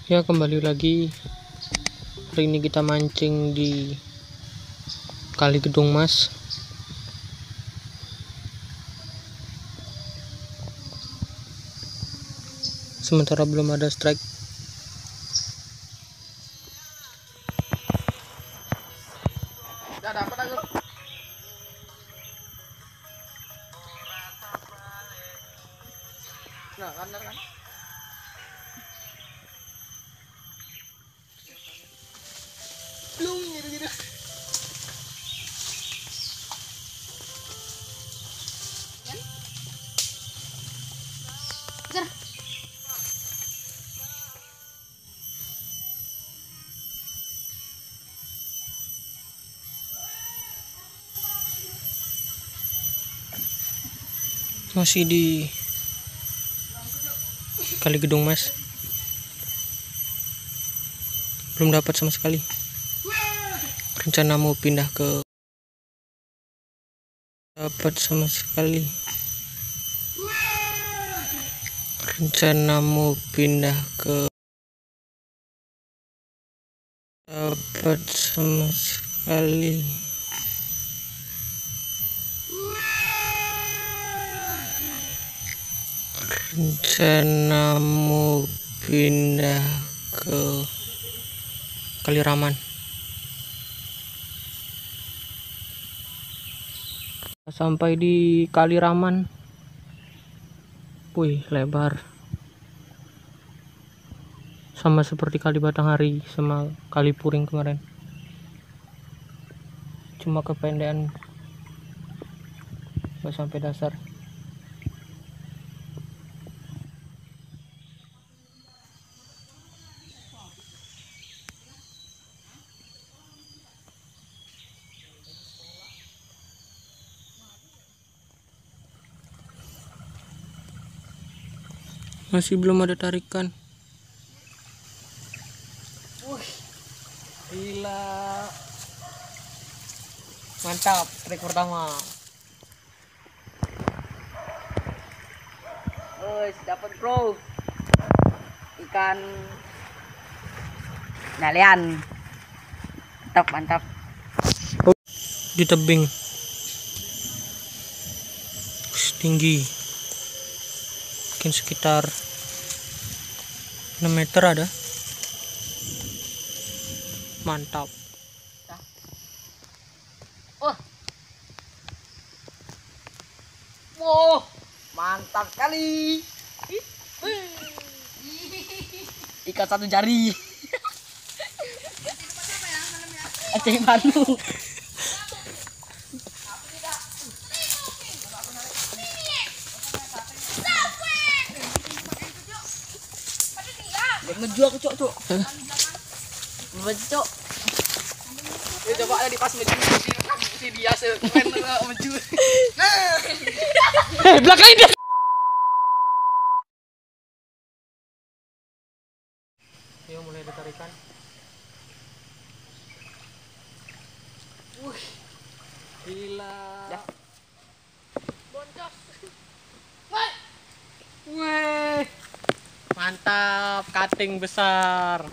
Ya, kembali lagi. Hari ini kita mancing di Kali Gedung Mas. Sementara belum ada strike. Udah dapat aku. Nah, kan. Belum gitu. Jar. Masih di Kali Gedung Mas. Belum dapat sama sekali. Rencana mau pindah ke dapat sama sekali. Rencana mau pindah ke dapat sama sekali. Rencana mau pindah ke Kaliraman. Sampai di Kaliraman. Wih, lebar. Sama seperti Kali Batanghari sama Kali Puring kemarin. Cuma kependekan, nggak sampai dasar. Masih belum ada tarikan. Gila. Mantap, trik pertama. Dapat bro. Ikan galian. Mantap. Di tebing. Tinggi. Mungkin sekitar 6 meter ada. Mantap. Wow, mantap sekali. Ikan satu jari. Aceh Bandung. Ngejual cok. Cok. Ya coba ada di pas meju si dia sekeren meju. Belakang dia. Yuk, mulai ada tarikan. Gila. Ya. Boncos. Wih. Mantap, cutting besar.